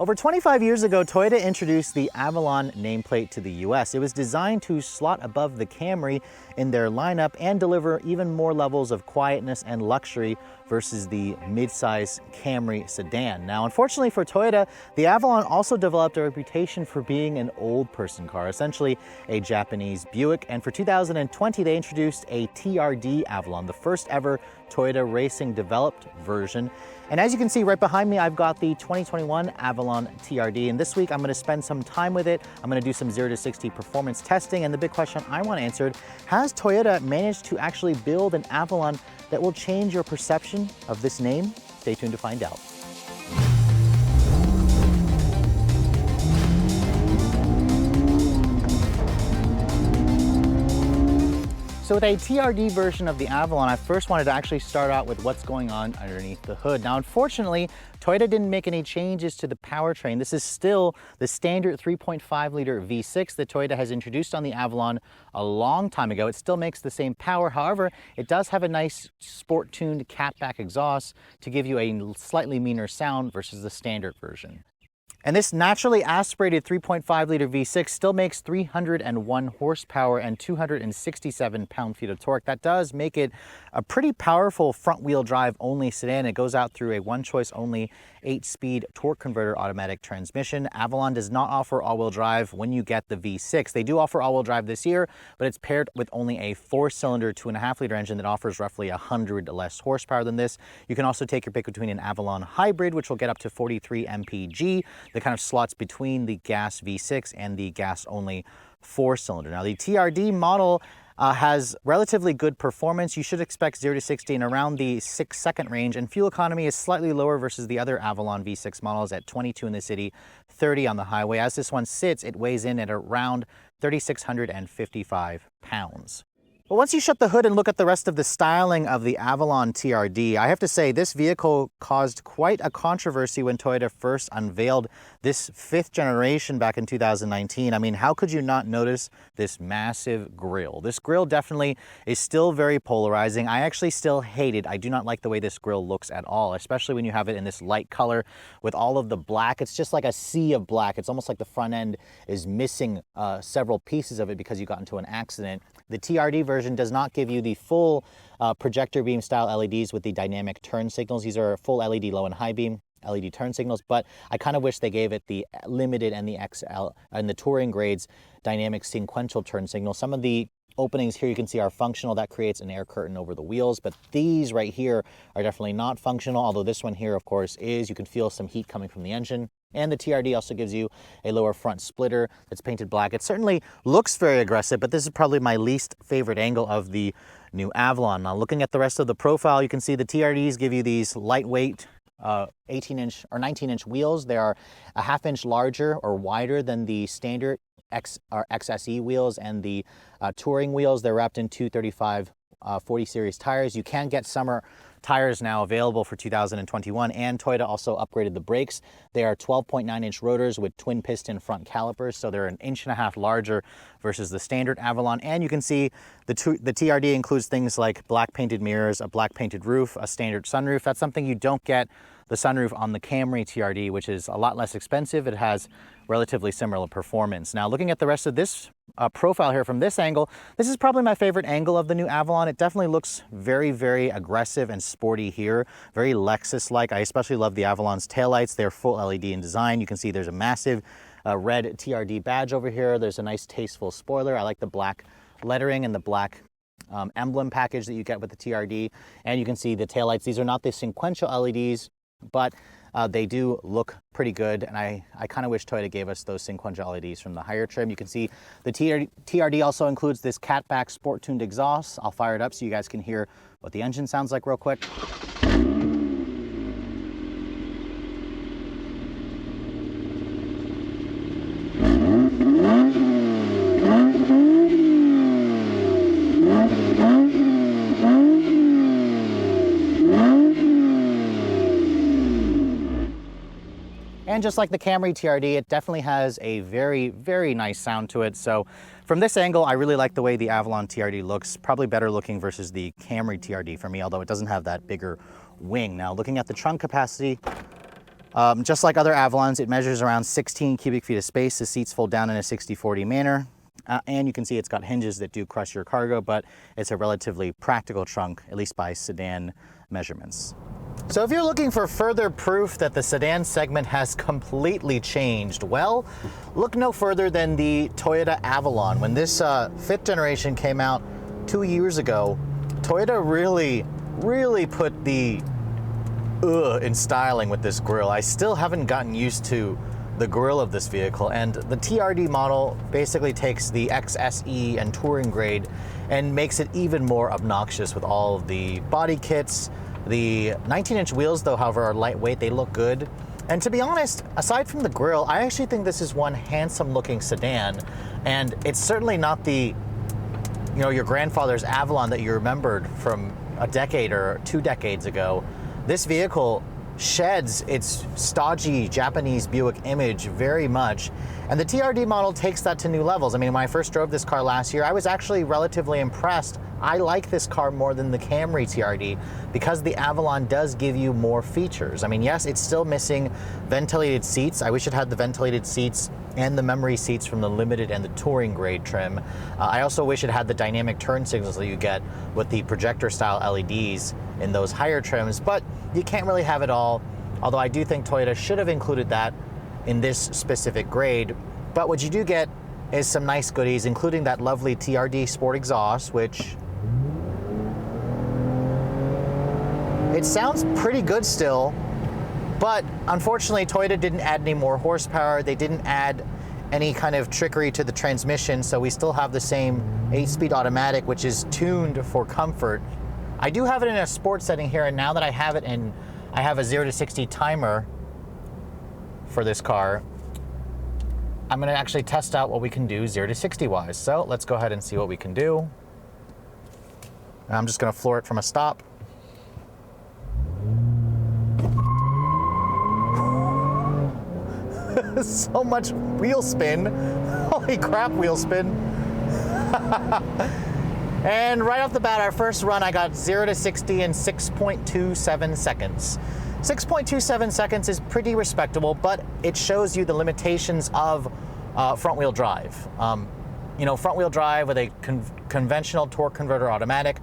Over 25 years ago, Toyota introduced the Avalon nameplate to the US. It was designed to slot above the Camry in their lineup and deliver even more levels of quietness and luxury versus the midsize Camry sedan. Now, unfortunately for Toyota, the Avalon also developed a reputation for being an old person car, essentially a Japanese Buick. And for 2020, they introduced a TRD Avalon, the first ever Toyota racing developed version. And as you can see right behind me, I've got the 2021 Avalon TRD. And this week I'm gonna spend some time with it. I'm gonna do some 0 to 60 performance testing. And the big question I want answered, has Toyota managed to actually build an Avalon that will change your perception of this name? Stay tuned to find out. So with a TRD version of the Avalon, I first wanted to actually start out with what's going on underneath the hood. Now, unfortunately, Toyota didn't make any changes to the powertrain. This is still the standard 3.5 liter V6 that Toyota has introduced on the Avalon a long time ago. It still makes the same power. However, it does have a nice sport-tuned catback exhaust to give you a slightly meaner sound versus the standard version. And this naturally aspirated 3.5 liter V6 still makes 301 horsepower and 267 pound-feet of torque. That does make it a pretty powerful front-wheel drive only sedan. It goes out through a one-choice only 8-speed torque converter automatic transmission. Avalon does not offer all-wheel drive when you get the V6. They do offer all-wheel drive this year, but it's paired with only a 4-cylinder 2.5 liter engine that offers roughly 100 less horsepower than this. You can also take your pick between an Avalon hybrid, which will get up to 43 mpg, that kind of slots between the gas V6 and the gas-only 4-cylinder. Now, the TRD model has relatively good performance. You should expect 0 to 60 in around the 6-second range, and fuel economy is slightly lower versus the other Avalon V6 models at 22 in the city, 30 on the highway. As this one sits, it weighs in at around 3,655 pounds. But once you shut the hood and look at the rest of the styling of the Avalon TRD, I have to say this vehicle caused quite a controversy when Toyota first unveiled this 5th generation back in 2019. I mean, how could you not notice this massive grille? This grille definitely is still very polarizing. I actually still hate it. I do not like the way this grille looks at all, especially when you have it in this light color with all of the black. It's just like a sea of black. It's almost like the front end is missing several pieces of it because you got into an accident. The TRD version does not give you the full projector beam style LEDs with the dynamic turn signals. These are full LED low and high beam LED turn signals, but I kind of wish they gave it the limited and the XL and the touring grades dynamic sequential turn signals. Some of the openings here you can see are functional. That creates an air curtain over the wheels, but these right here are definitely not functional, although this one here, of course, is. You can feel some heat coming from the engine. And the TRD also gives you a lower front splitter that's painted black. It certainly looks very aggressive, but this is probably my least favorite angle of the new Avalon. Now, looking at the rest of the profile, you can see the TRDs give you these lightweight 18-inch or 19-inch wheels. They are a half-inch larger or wider than the standard XSE wheels and the touring wheels. They're wrapped in 235 40 series tires. You can get summer tires now available for 2021, and Toyota also upgraded the brakes. They are 12.9-inch rotors with twin piston front calipers, so they're 1.5 inches larger versus the standard Avalon. And you can see the TRD includes things like black painted mirrors, a black painted roof, a standard sunroof. That's something you don't get the sunroof on the Camry TRD, which is a lot less expensive. It has relatively similar performance. Now, looking at the rest of this profile here from this angle, this is probably my favorite angle of the new Avalon. It definitely looks very, very aggressive and sporty here, very Lexus-like. I especially love the Avalon's taillights. They're full LED in design. You can see there's a massive red TRD badge over here. There's a nice tasteful spoiler. I like the black lettering and the black emblem package that you get with the TRD. And you can see the taillights. These are not the sequential LEDs, but they do look pretty good, and I kind of wish Toyota gave us those sequential LEDs from the higher trim. You can see the TRD also includes this catback sport-tuned exhaust. I'll fire it up so you guys can hear what the engine sounds like real quick. And just like the Camry TRD, it definitely has a very, very nice sound to it. So from this angle, I really like the way the Avalon TRD looks. Probably better looking versus the Camry TRD for me, although it doesn't have that bigger wing. Now, looking at the trunk capacity, Just like other Avalons, it measures around 16 cubic feet of space. The seats fold down in a 60-40 manner. And you can see it's got hinges that do crush your cargo, but it's a relatively practical trunk, at least by sedan measurements. So if you're looking for further proof that the sedan segment has completely changed, well, look no further than the Toyota Avalon. When this 5th generation came out 2 years ago, Toyota really put the in styling with this grille. I still haven't gotten used to the grille of this vehicle, and the TRD model basically takes the XSE and touring grade and makes it even more obnoxious with all of the body kits. The 19-inch wheels, though, however, are lightweight. They look good. And to be honest, aside from the grille, I actually think this is one handsome-looking sedan, and it's certainly not the, your grandfather's Avalon that you remembered from a decade or 2 decades ago. This vehicle sheds its stodgy Japanese Buick image very much, and the TRD model takes that to new levels. I mean, when I first drove this car last year, I was actually relatively impressed. I like this car more than the Camry TRD because the Avalon does give you more features. I mean, yes, it's still missing ventilated seats. I wish it had the ventilated seats and the memory seats from the limited and the touring grade trim. I also wish it had the dynamic turn signals that you get with the projector style LEDs in those higher trims, but you can't really have it all. Although I do think Toyota should have included that in this specific grade. But what you do get is some nice goodies, including that lovely TRD Sport exhaust, which it sounds pretty good still, but unfortunately Toyota didn't add any more horsepower. They didn't add any kind of trickery to the transmission, so we still have the same 8-speed automatic, which is tuned for comfort. I do have it in a sport setting here, and now that I have it in, I have a 0 to 60 timer for this car, I'm gonna actually test out what we can do 0 to 60 wise. So let's go ahead and see what we can do. And I'm just gonna floor it from a stop. So much wheel spin. Holy crap, wheel spin. And right off the bat, our first run, I got 0 to 60 in 6.27 seconds. 6.27 seconds is pretty respectable, but it shows you the limitations of front-wheel drive. Front-wheel drive with a conventional torque converter automatic,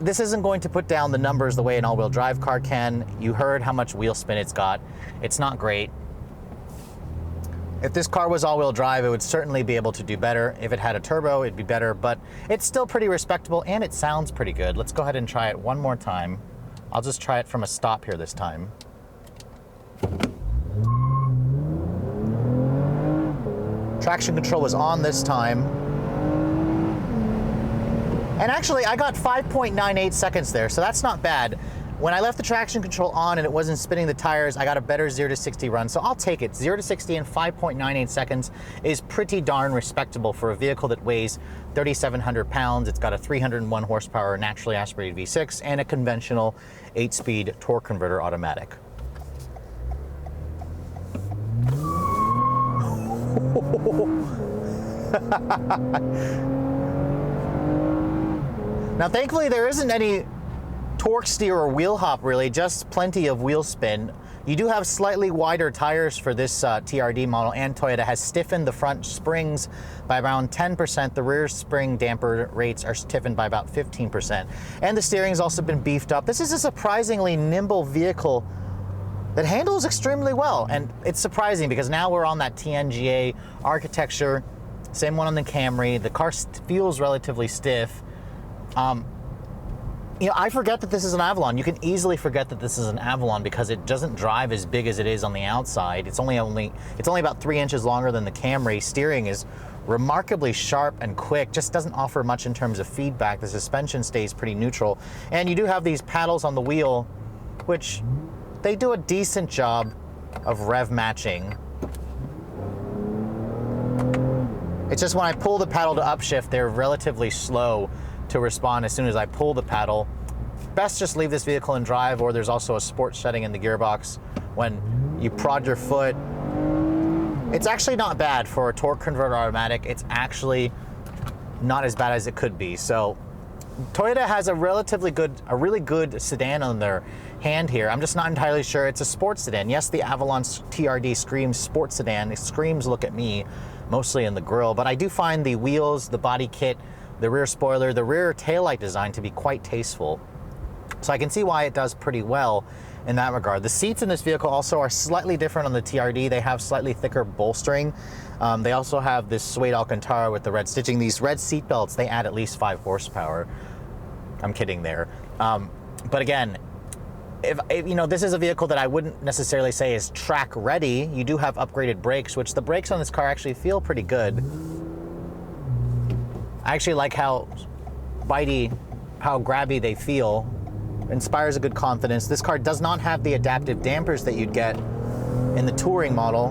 this isn't going to put down the numbers the way an all-wheel drive car can. You heard how much wheel spin it's got. It's not great. If this car was all-wheel drive, it would certainly be able to do better. If it had a turbo, it'd be better, but it's still pretty respectable and it sounds pretty good. Let's go ahead and try it one more time. I'll just try it from a stop here this time. Traction control was on this time. And actually, I got 5.98 seconds there, so that's not bad. When I left the traction control on and it wasn't spinning the tires, I got a better 0 to 60 run, so I'll take it. 0 to 60 in 5.98 seconds is pretty darn respectable for a vehicle that weighs 3,700 pounds. It's got a 301 horsepower naturally aspirated V6 and a conventional 8-speed torque converter automatic. Now, thankfully, there isn't any torque steer or wheel hop, really, just plenty of wheel spin. You do have slightly wider tires for this TRD model, and Toyota has stiffened the front springs by around 10%. The rear spring damper rates are stiffened by about 15%. And the steering has also been beefed up. This is a surprisingly nimble vehicle that handles extremely well. And it's surprising because now we're on that TNGA architecture, same one on the Camry. The car feels relatively stiff. I forget that this is an Avalon. You can easily forget that this is an Avalon because it doesn't drive as big as it is on the outside. It's only about 3 inches longer than the Camry. Steering is remarkably sharp and quick, just doesn't offer much in terms of feedback. The suspension stays pretty neutral. And you do have these paddles on the wheel, which they do a decent job of rev matching. It's just when I pull the paddle to upshift, they're relatively slow to respond as soon as I pull the paddle. Best just leave this vehicle in drive, or there's also a sport setting in the gearbox. When you prod your foot, it's actually not bad for a torque converter automatic. It's actually not as bad as it could be. So Toyota has a really good sedan on their hand here. I'm just not entirely sure it's a sports sedan. Yes, the Avalon TRD screams sports sedan. It screams look at me, mostly in the grille, but I do find the wheels, the body kit, the rear spoiler, the rear taillight design to be quite tasteful. So I can see why it does pretty well in that regard. The seats in this vehicle also are slightly different on the TRD. They have slightly thicker bolstering. They also have this suede Alcantara with the red stitching. These red seat belts, they add at least 5 horsepower. I'm kidding there. But again, if you know, this is a vehicle that I wouldn't necessarily say is track ready. You do have upgraded brakes, which the brakes on this car actually feel pretty good. I actually like how bitey, how grabby they feel. Inspires a good confidence. This car does not have the adaptive dampers that you'd get in the touring model,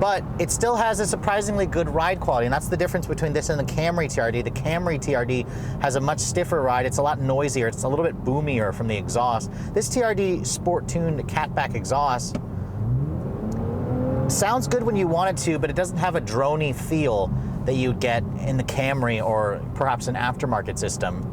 but it still has a surprisingly good ride quality, and that's the difference between this and the Camry TRD. The Camry TRD has a much stiffer ride. It's a lot noisier. It's a little bit boomier from the exhaust. This TRD sport-tuned catback exhaust sounds good when you want it to, but it doesn't have a droney feel that you'd get in the Camry or perhaps an aftermarket system.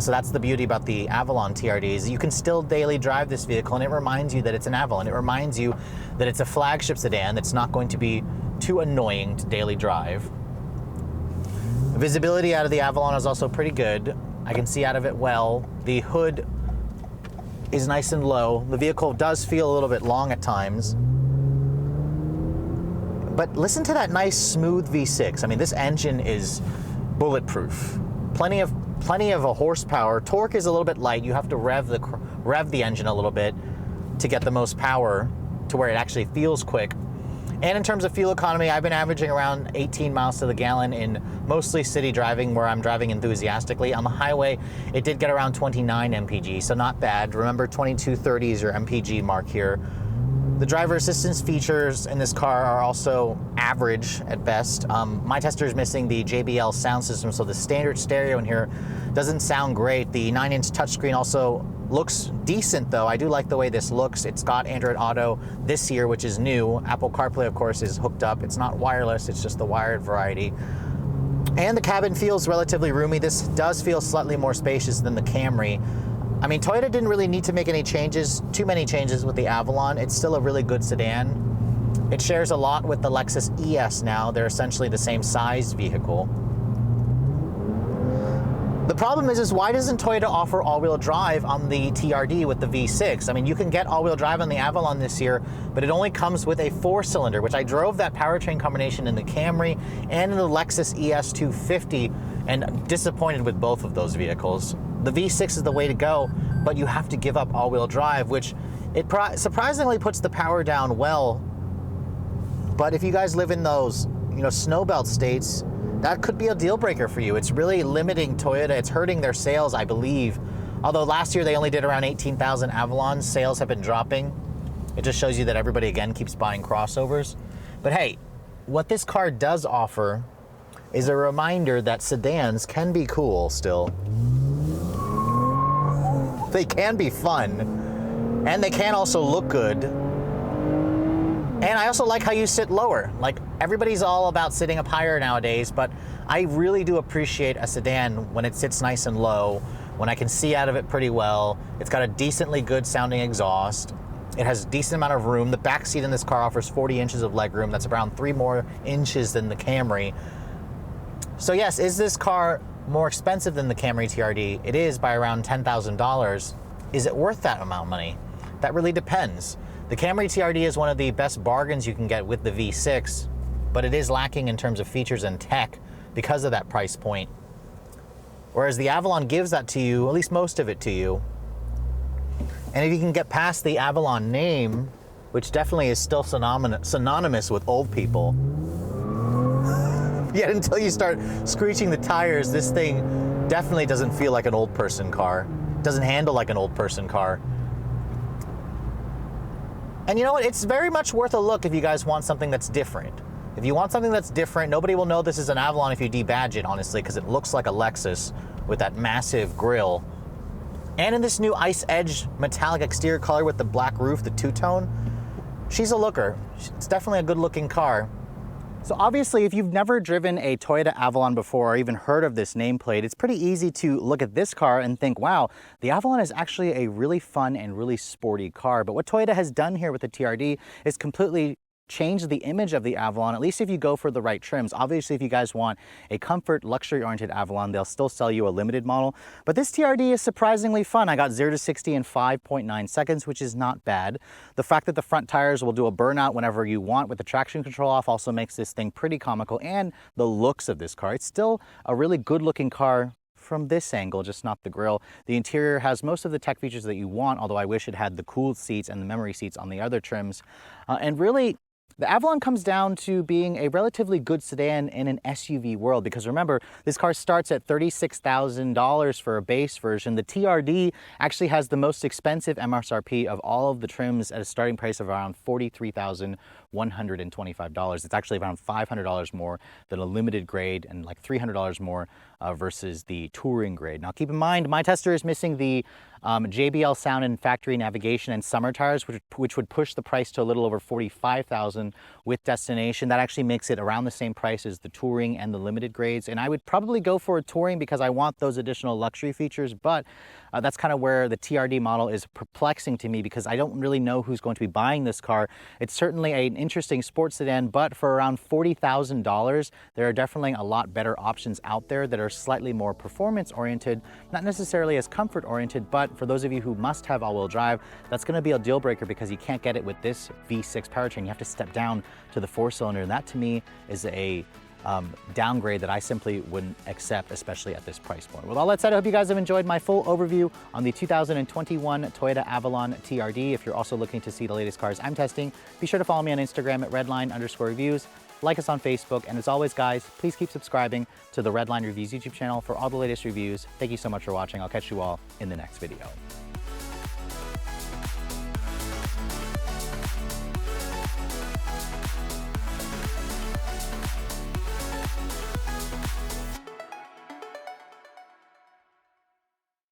So that's the beauty about the Avalon TRDs. You can still daily drive this vehicle, and it reminds you that it's an Avalon. It reminds you that it's a flagship sedan that's not going to be too annoying to daily drive. The visibility out of the Avalon is also pretty good. I can see out of it well. The hood is nice and low. The vehicle does feel a little bit long at times. But listen to that nice smooth V6. I mean, this engine is bulletproof. Plenty of a horsepower. Torque is a little bit light. You have to rev the engine a little bit to get the most power to where it actually feels quick. And in terms of fuel economy, I've been averaging around 18 miles to the gallon in mostly city driving where I'm driving enthusiastically. On the highway, it did get around 29 mpg, so not bad. Remember, 2230 is your mpg mark here. The driver assistance features in this car are also average at best. My tester is missing the JBL sound system, so the standard stereo in here doesn't sound great. The 9-inch touchscreen also looks decent, though. I do like the way this looks. It's got Android Auto this year, which is new. Apple CarPlay, of course, is hooked up. It's not wireless, it's just the wired variety. And the cabin feels relatively roomy. This does feel slightly more spacious than the Camry. I mean, Toyota didn't really need to make any changes, too many changes with the Avalon. It's still a really good sedan. It shares a lot with the Lexus ES now. They're essentially the same size vehicle. The problem is why doesn't Toyota offer all-wheel drive on the TRD with the V6? I mean, you can get all-wheel drive on the Avalon this year, but it only comes with a 4-cylinder, which I drove that powertrain combination in the Camry and in the Lexus ES250, and disappointed with both of those vehicles. The V6 is the way to go, but you have to give up all-wheel drive, which it surprisingly puts the power down well. But if you guys live in those, snowbelt states, that could be a deal breaker for you. It's really limiting Toyota. It's hurting their sales, I believe. Although last year they only did around 18,000 Avalons, sales have been dropping. It just shows you that everybody again keeps buying crossovers. But hey, what this car does offer is a reminder that sedans can be cool still. They can be fun, and they can also look good. And I also like how you sit lower. Like, everybody's all about sitting up higher nowadays, but I really do appreciate a sedan when it sits nice and low, when I can see out of it pretty well. It's got a decently good sounding exhaust. It has a decent amount of room. The back seat in this car offers 40 inches of legroom. That's around 3 more inches than the Camry. So yes, is this car more expensive than the Camry TRD? It is by around $10,000. Is it worth that amount of money? That really depends. The Camry TRD is one of the best bargains you can get with the V6, but it is lacking in terms of features and tech because of that price point. Whereas the Avalon gives that to you, at least most of it to you. And if you can get past the Avalon name, which definitely is still synonymous with old people, yet until you start screeching the tires, this thing definitely doesn't feel like an old person car. It doesn't handle like an old person car. And you know what? It's very much worth a look if you guys want something that's different. If you want something that's different, nobody will know this is an Avalon if you debadge it, honestly, because it looks like a Lexus with that massive grille. And in this new Ice Edge metallic exterior color with the black roof, the two-tone, she's a looker. It's definitely a good-looking car. So obviously, if you've never driven a Toyota Avalon before or even heard of this nameplate, it's pretty easy to look at this car and think, wow, the Avalon is actually a really fun and really sporty car. But what Toyota has done here with the TRD is completely change the image of the Avalon, at least if you go for the right trims. Obviously, if you guys want a comfort, luxury-oriented Avalon, they'll still sell you a limited model. But this TRD is surprisingly fun. I got 0 to 60 in 5.9 seconds, which is not bad. The fact that the front tires will do a burnout whenever you want with the traction control off also makes this thing pretty comical. And the looks of this car, it's still a really good-looking car from this angle, just not the grille. The interior has most of the tech features that you want, although I wish it had the cooled seats and the memory seats on the other trims. And really, the Avalon comes down to being a relatively good sedan in an SUV world, because remember, this car starts at $36,000 for a base version. The TRD actually has the most expensive MSRP of all of the trims at a starting price of around $43,125. It's actually around $500 more than a limited grade and like $300 more versus the touring grade. Now keep in mind, my tester is missing the JBL sound and factory navigation and summer tires, which would push the price to a little over $45,000 with destination. That actually makes it around the same price as the touring and the limited grades. And I would probably go for a touring because I want those additional luxury features, but that's kind of where the TRD model is perplexing to me, because I don't really know who's going to be buying this car. It's certainly an interesting sports sedan, but for around $40,000, there are definitely a lot better options out there that are slightly more performance oriented, not necessarily as comfort oriented, but for those of you who must have all-wheel drive, that's going to be a deal breaker because you can't get it with this V6 powertrain. You have to step down to the 4-cylinder, and that to me is a downgrade that I simply wouldn't accept, especially at this price point. With all that said, I hope you guys have enjoyed my full overview on the 2021 Toyota Avalon TRD. If you're also looking to see the latest cars I'm testing, be sure to follow me on Instagram at redline_reviews. Like us on Facebook, and as always, guys, please keep subscribing to the Redline Reviews YouTube channel for all the latest reviews. Thank you so much for watching. I'll catch you all in the next video.